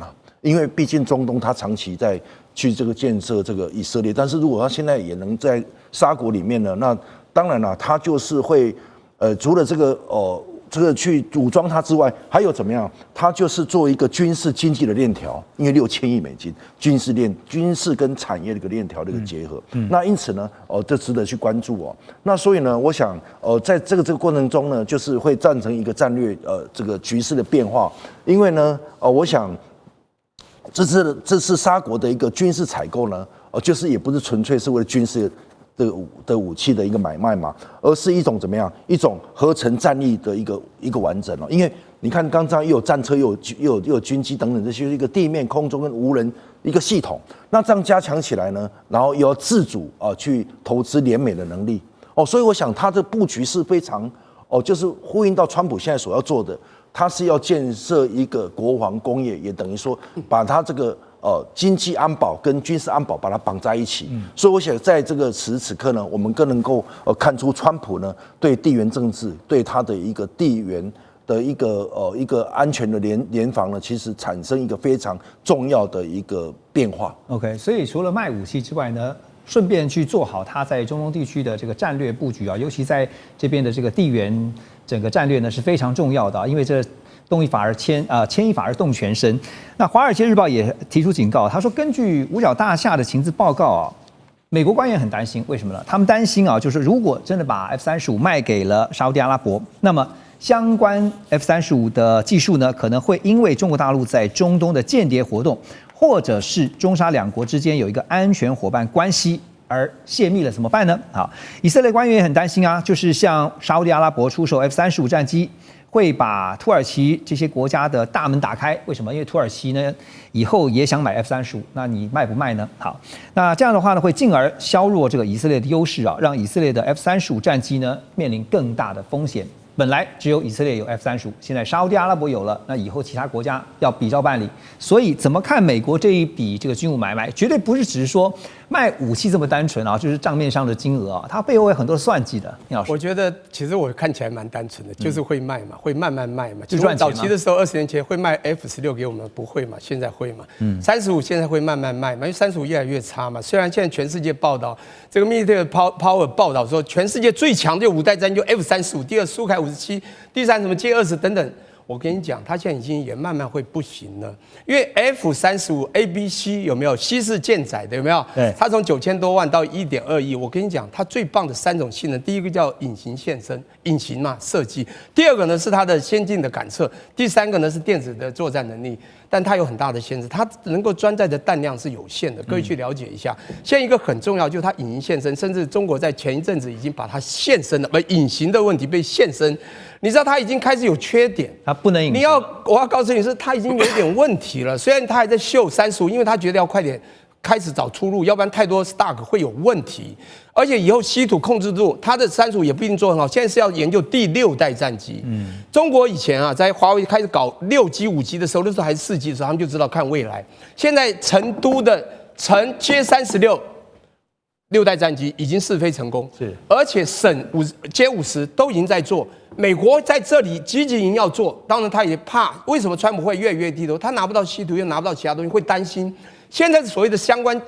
因为毕竟中东他长期在去这个建设这个以色列，但是如果他现在也能在沙国里面呢，那当然了，他就是会除了这个去武装他之外，还有怎么样？他就是做一个军事经济的链条，因为6000亿美金军事跟产业的一个链条的一个结合。那因此呢，这值得去关注那所以呢，我想在这个过程中呢，就是会造成一个战略这个局势的变化，因为呢，我想这次沙国的一个军事采购呢，就是也不是纯粹是为了军事的武器的一个买卖嘛，而是一种怎么样？一种合成战力的一个完整因为你看，刚才又有战车，又有军机等等这些一个地面、空中跟无人一个系统，那这样加强起来呢，然后又要自主去投资联美的能力所以我想它的布局是非常就是呼应到川普现在所要做的，他是要建设一个国防工业，也等于说把他这个经济安保跟军事安保把它绑在一起，所以我想在这个此时此刻呢，我们更能够看出川普呢对地缘政治、对他的一个地缘的一个安全的联防呢，其实产生一个非常重要的一个变化。OK， 所以除了卖武器之外呢，顺便去做好他在中东地区的这个战略布局尤其在这边的这个地缘整个战略呢是非常重要的因为这动一法而牵一法而动全身。那《华尔街日报》也提出警告，他说，根据五角大厦的情资报告美国官员很担心，为什么呢？他们担心就是如果真的把 F-35卖给了沙烏地阿拉伯，那么相关 F-35的技术呢，可能会因为中国大陆在中东的间谍活动，或者是中沙两国之间有一个安全伙伴关系而泄密了，怎么办呢？好，以色列官员也很担心就是向沙烏地阿拉伯出售 F-35战机，会把土耳其这些国家的大门打开。为什么？因为土耳其呢以后也想买 F-35，那你卖不卖呢？好，那这样的话呢，会进而削弱这个以色列的优势让以色列的 F-35战机呢面临更大的风险。本来只有以色列有 F-35，现在沙烏地阿拉伯有了，那以后其他国家要比照办理。所以怎么看美国这一笔这个军务买卖，绝对不是只是说卖武器这么单纯啊，就是账面上的金额啊，它背后有很多算计的。聂老师，我觉得其实我看起来蛮单纯的，就是会卖嘛，会慢慢卖嘛。就赚钱嘛。早期的时候，20年前会卖 F-16给我们，不会嘛？现在会嘛？35现在会慢慢卖嘛，因为35越来越差嘛。虽然现在全世界报道这个 Military Power 报道说，全世界最强的5代战机就 F-35，第二苏凯57，第三什么歼20等等。我跟你讲，它现在已经也慢慢会不行了，因为 F-35 ABC 有没有西式舰载的有没有？对，它从9000多万到1.2亿。我跟你讲，它最棒的3种性能，第一个叫隐形现身，隐形嘛设计；第二个呢是它的先进的感测；第三个呢是电子的作战能力。但它有很大的限制，它能够装载的弹量是有限的。各位去了解一下。现在一个很重要，就是它隐形现身，甚至中国在前一阵子已经把它现身了，隐形的问题被现身。你知道它已经开始有缺点，它不能隐形。我要告诉你是，它已经有点问题了。虽然它还在秀35，因为它觉得要快点开始找出路，要不然太多 stock 会有问题。而且以后稀土控制住，它的35也不一定做很好。现在是要研究第6代战机。中国以前啊，在华为开始搞6G、5G 的时候，那时候还是4G的时候，他们就知道看未来。现在成都的成歼36。6代战机已经试飞成功，是，而且省歼50都已经在做。美国在这里积极营要做，当然他也怕，为什么川普会越来越低头？他拿不到稀土，又拿不到其他东西，会担心。现在所谓的相关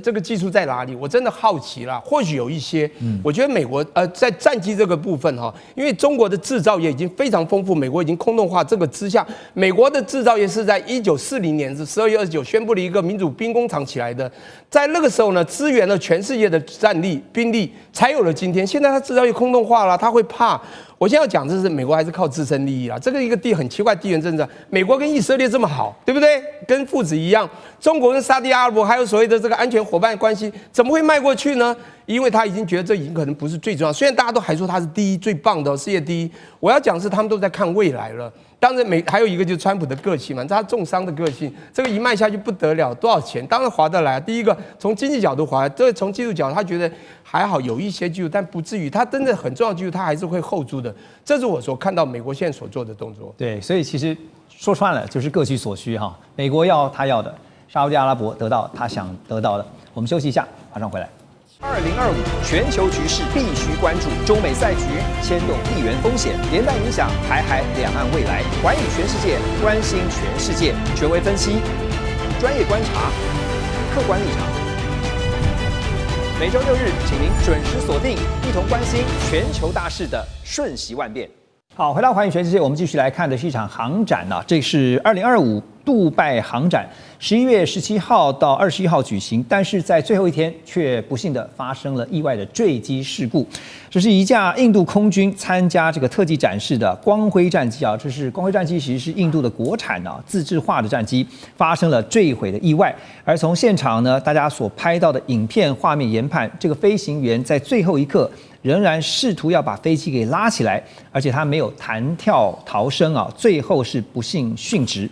这个技术在哪里？我真的好奇啦，或许有一些。我觉得美国在战机这个部分哈，因为中国的制造业已经非常丰富，美国已经空洞化这个之下，美国的制造业是在1940年12月29宣布了一个民主兵工厂起来的，在那个时候呢，支援了全世界的战力兵力，才有了今天。现在它制造业空洞化了，他会怕。我现在要讲的是，美国还是靠自身利益啦。这个一个很奇怪地缘政治，美国跟以色列这么好，对不对？跟父子一样。中国跟沙特阿拉伯还有所谓的这个安全伙伴关系，怎么会迈过去呢？因为他已经觉得这已经可能不是最重要。虽然大家都还说他是第一最棒的世界第一，我要讲的是他们都在看未来了。当然还有一个就是川普的个性嘛，他重商的个性，这个一卖下去不得了，多少钱？当然划得来。第一个从经济角度划，这从技术角度他觉得还好，有一些技术，但不至于。他真的很重要的技术，他还是会后租的。这是我所看到美国现在所做的动作。对，所以其实说穿了就是各取所需哈。美国要他要的，沙烏地阿拉伯得到他想得到的。我们休息一下，马上回来。2025全球局势必须关注，中美赛局牵动地缘风险，连带影响台海两岸未来。寰宇全世界，关心全世界，权威分析，专业观察，客观立场。每周6日，请您准时锁定，一同关心全球大事的瞬息万变。好，回到寰宇全世界，我们继续来看的是一场航展啊，这是2025杜拜航展，11月17号到21号举行，但是在最后一天却不幸的发生了意外的坠机事故。这是一架印度空军参加这个特技展示的光辉战机啊，这是光辉战机，其实是印度的国产啊自制化的战机，发生了坠毁的意外。而从现场呢，大家所拍到的影片画面研判，这个飞行员在最后一刻仍然试图要把飞机给拉起来，而且他没有弹跳逃生啊，最后是不幸殉职。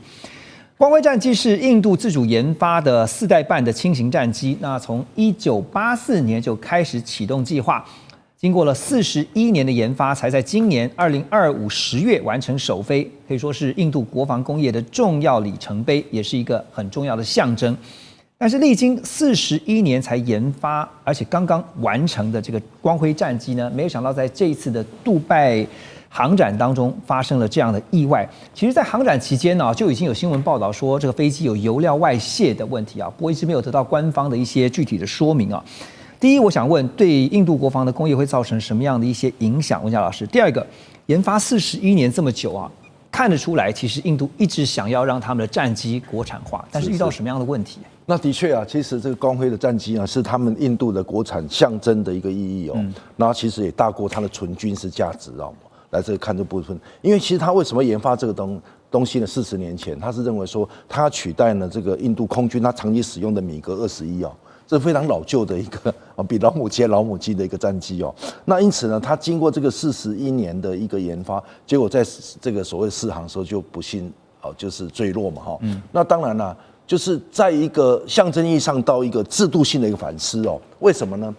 光辉战机是印度自主研发的4代半的轻型战机，那从1984年就开始启动计划，经过了41年的研发，才在今年2025 10月完成首飞，可以说是印度国防工业的重要里程碑，也是一个很重要的象征。但是历经41年才研发，而且刚刚完成的这个光辉战机呢，没有想到在这一次的杜拜航展当中发生了这样的意外。其实，在航展期间呢，就已经有新闻报道说这个飞机有油料外泄的问题啊，不过一直没有得到官方的一些具体的说明啊。第一，我想问，对印度国防的工业会造成什么样的一些影响？温家老师。第二个，研发41年这么久啊，看得出来，其实印度一直想要让他们的战机国产化，但是遇到什么样的问题？那的确啊，其实这个光辉的战机啊，是他们印度的国产象征的一个意义哦。然后其实也大过它的纯军事价值啊。来这看这部分，因为其实他为什么研发这个东西呢？40年前，他是认为说他取代了这个印度空军他长期使用的米格21哦，这是非常老旧的一个比老母鸡的一个战机哦。那因此呢，他经过这个41年的一个研发，结果在这个所谓试航的时候就不幸就是坠落嘛哈。那当然啦。就是在一个象征意义上到一个制度性的一个反思哦，为什么呢？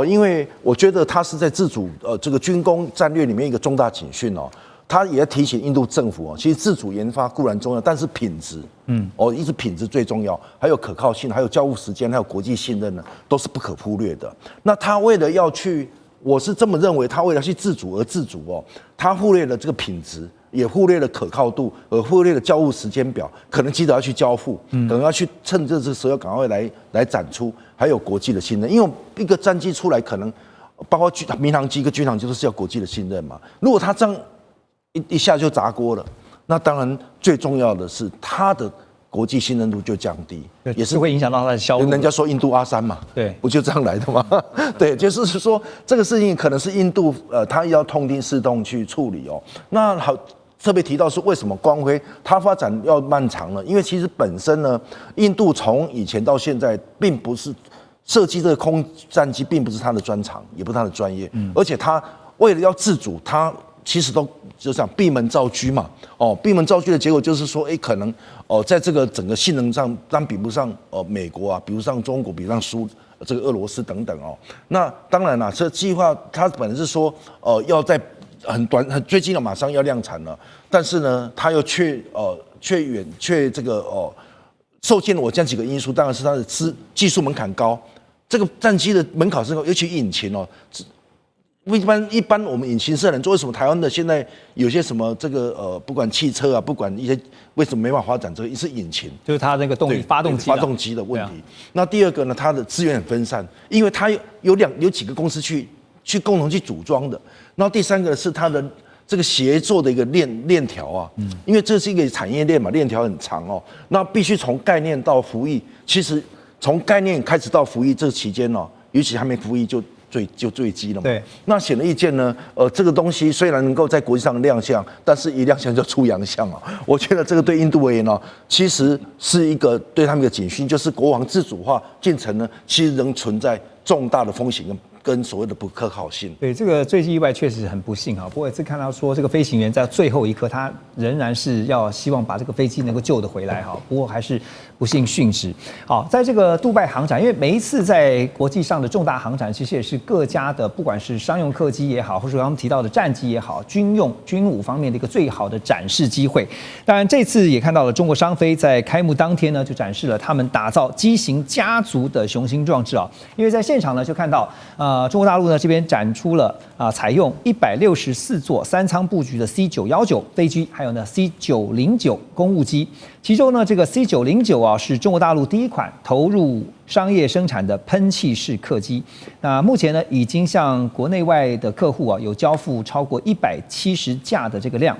因为我觉得它是在自主这个军工战略里面一个重大警讯哦。他也要提醒印度政府其实自主研发固然重要，但是品质，一直品质最重要，还有可靠性，还有交付时间，还有国际信任呢，都是不可忽略的。那他为了要去，我是这么认为，他为了去自主而自主他忽略了这个品质，也忽略了可靠度，而忽略了交付时间表，可能急着要去交付，可能要去趁这个时候要赶快来展出，还有国际的信任，因为一个战机出来，可能包括民航机跟军航机都是要国际的信任嘛，如果他这样一下就砸锅了，那当然最重要的是它的国际信任度就降低，也是会影响到它的销路。人家说印度阿三嘛，对，不就这样来的吗？对，就是说这个事情可能是印度他要痛定思痛去处理那好，特别提到是为什么光辉它发展要漫长呢？因为其实本身呢，印度从以前到现在并不是设计这个空战机，并不是他的专长，也不是他的专业，而且他为了要自主，他其实都就这样闭门造车嘛，闭门造车的结果就是说，可能在这个整个性能上，当比不上美国比不上中国，比不上这个俄罗斯等等那当然啦，这计划它本来是说要在很最近马上要量产了，但是呢，它又却这个受限了我这样几个因素，当然是它的技术门槛高，这个战机的门槛是高，尤其引擎一般我们引擎是人做，为什么台湾的现在有些什么这个不管汽车不管一些为什么没办法发展这个是引擎，就是它那个动力发动机的问题。那第二个呢，它的资源很分散，因为它有几个公司去共同去组装的。然后第三个是它的这个协作的一个链条因为这是一个产业链嘛，链条很长那必须从概念到服役，其实从概念开始到服役这期间尤其还没服役就坠机了嘛。对，那显而易见呢，这个东西虽然能够在国际上亮相，但是一亮相就出洋相我觉得这个对印度而言其实是一个对他们的警讯，就是国防自主化进程呢，其实仍存在重大的风险跟所谓的不可靠性。对，这个坠机意外确实很不幸不过也是看到说，这个飞行员在最后一刻，他仍然是希望把这个飞机能够救得回来不过还是不幸殉职。好，在这个杜拜航展，因为每一次在国际上的重大航展，其实也是各家的不管是商用客机也好，或者刚刚提到的战机也好，军武方面的一个最好的展示机会。当然，这次也看到了中国商飞在开幕当天呢，就展示了他们打造机型家族的雄心壮志因为在现场呢，就看到中国大陆呢这边展出了采用164座3舱布局的 C919 飞机，还有呢 C909 公务机。其中呢，这个 C909是中国大陆第一款投入商业生产的喷气式客机。那目前呢，已经向国内外的客户有交付超过170架的这个量。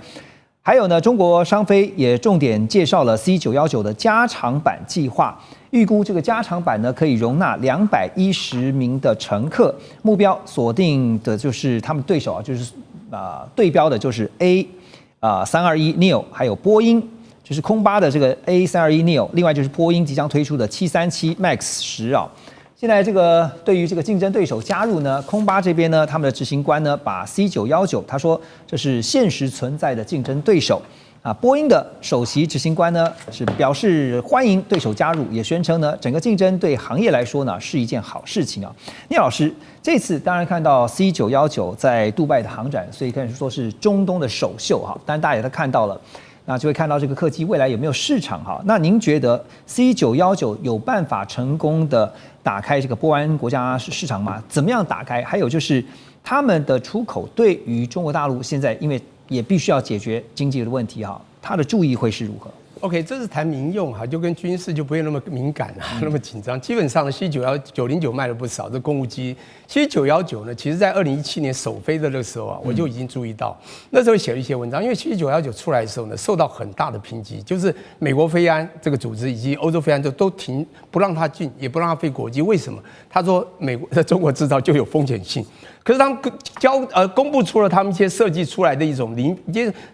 还有呢，中国商飞也重点介绍了 C919的加长版计划，预估这个加长版呢可以容纳210名的乘客，目标锁定的就是他们对手就是对标的就是 A321neo， 还有波音。就是空巴的这个 A321neo， 另外就是波音即将推出的737 MAX 10现在这个对于这个竞争对手加入呢，空巴这边呢，他们的执行官呢把 C919， 他说这是现实存在的竞争对手波音的首席执行官呢是表示欢迎对手加入，也宣称呢整个竞争对行业来说呢是一件好事情聂老师，这次当然看到 C919 在杜拜的航展，所以可以说是中东的首秀当然大家也都看到了。那就会看到这个客机未来有没有市场那您觉得 C919 有办法成功的打开这个波湾国家市场吗？怎么样打开？还有就是他们的出口对于中国大陆现在因为也必须要解决经济的问题它的注意会是如何？OK， 这是谈民用就跟军事就不会那么敏感那么紧张。基本上呢 C909卖了不少，这公务机。C919呢，其实在2017年首飞的那个时候我就已经注意到，那时候写了一些文章。因为C919出来的时候呢，受到很大的抨击，就是美国飞安这个组织以及欧洲飞安都停不让它进，也不让它飞国际。为什么？他说美国在中国制造就有风险性。可是他们公布出了他们一些设计出来的一种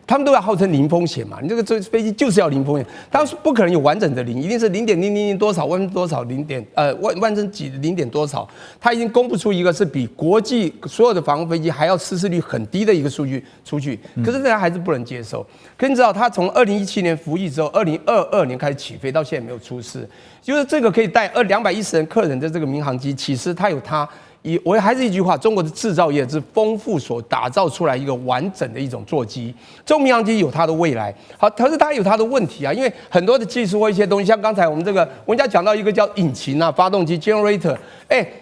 他们都要号称零风险嘛，你这个飞机就是要零风险，他们不可能有完整的零，一定是0.000多少万多少万分几0点多少，他已经公布出一个是比国际所有的防空飞机还要失事率很低的一个数据出去，可是大家还是不能接受。可你知道，他从2017年服役之后，2022年开始起飞，到现在没有出事，就是这个可以带210人客人的这个民航机，其实它有它我还是一句话，中国的制造业是丰富所打造出来一个完整的一种座机。这种民航机有它的未来，好，可是它有它的问题啊，因为很多的技术或一些东西，像刚才我们这个文家讲到一个叫引擎啊、发动机 generator，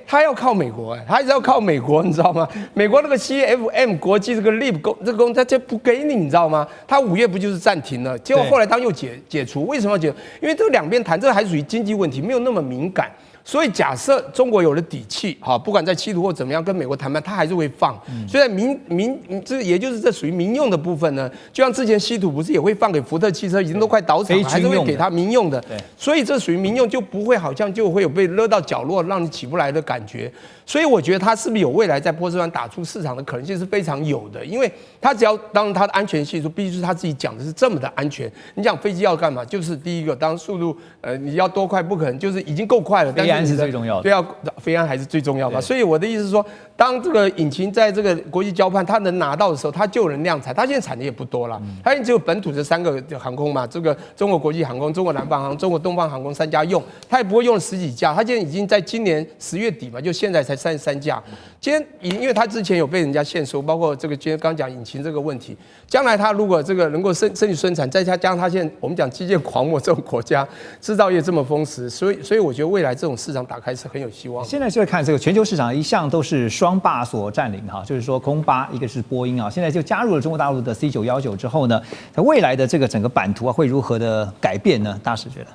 它要靠美国，它还是要靠美国，你知道吗？美国那个 CFM 国际这个 LEAP 这个公司，它就不给你知道吗？它5月不就是暂停了？结果后来当又解除，为什么要解除？因为这两边谈，这个还属于经济问题，没有那么敏感。所以假设中国有了底气，好，不管在稀土或怎么样跟美国谈判，它还是会放。所以在这也就是这属于民用的部分呢，就像之前稀土不是也会放给福特汽车，已经都快倒厂了，还是会给它民用的。所以这属于民用，就不会好像就会有被勒到角落，让你起不来的感觉。所以我觉得它是不是有未来在波斯湾打出市场的可能性是非常有的，因为它只要当它的安全系数，必须是他自己讲的是这么的安全。你讲飞机要干嘛？就是第一个，当速度你要多快不可能，就是已经够快了，但是飞安是最重要的。对啊，飞安还是最重要的。所以我的意思是说，当这个引擎在这个国际交换它能拿到的时候，它就能量产。它现在产的也不多了，它现在只有本土这3个航空嘛，这个中国国际航空、中国南方航空、中国东方航空3家用，它也不会用了10几架。它现在已经在今年10月底嘛，就现在才33架。今天因为它之前有被人家限收，包括这个今天刚讲引擎这个问题，将来它如果这个能够升级生产，再加上它现在我们讲基建狂魔这种国家，制造业这么丰实，所以我觉得未来这种市场打开是很有希望。现在就会看这个全球市场一向都是双霸所占领哈，就是说空巴一个是波音啊，现在就加入了中国大陆的 C919之后呢，它未来的这个整个版图啊会如何的改变呢？大使觉得？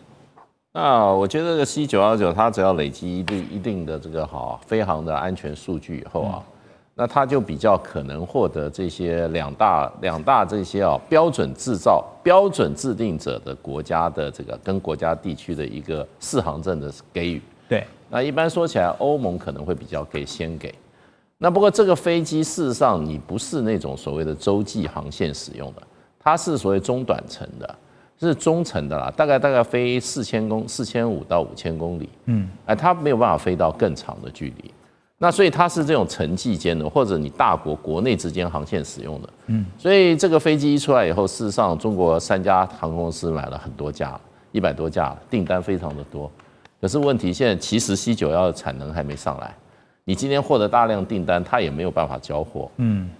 那我觉得这个 C919它只要累积一定的这个飞航的安全数据以后啊，那它就比较可能获得这些两大这些标准制造、标准制定者的国家的这个跟国家地区的一个适航证的给予。对，那一般说起来，欧盟可能会比较先给。那不过这个飞机事实上你不是那种所谓的洲际航线使用的，它是所谓中短程的。是中程的啦，大概飞4500到5000公里，它没有办法飞到更长的距离，那所以它是这种城际间的，或者你大国内之间航线使用的，所以这个飞机一出来以后，事实上中国3家航空公司买了很多架，100多架，订单非常的多，可是问题现在其实 C919的产能还没上来，你今天获得大量订单，它也没有办法交货，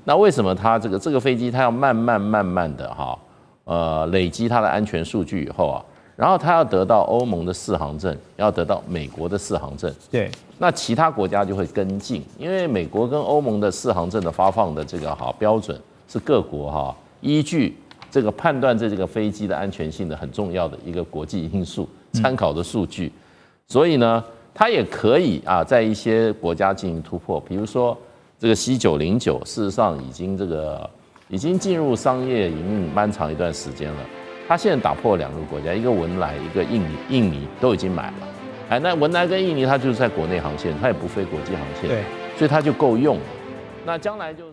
那为什么它这个飞机它要慢慢的累积它的安全数据以后啊，然后它要得到欧盟的适航证，要得到美国的适航证，对，那其他国家就会跟进，因为美国跟欧盟的适航证的发放的这个标准是各国依据这个判断这个飞机的安全性的很重要的一个国际因素参考的数据，所以呢，它也可以在一些国家进行突破，比如说这个 C909，事实上已经进入商业营运蛮长一段时间了。它现在打破2个国家，一个文莱，一个印尼都已经买了。那文莱跟印尼它就是在国内航线，它也不飞国际航线，对，所以它就够用了。那将来就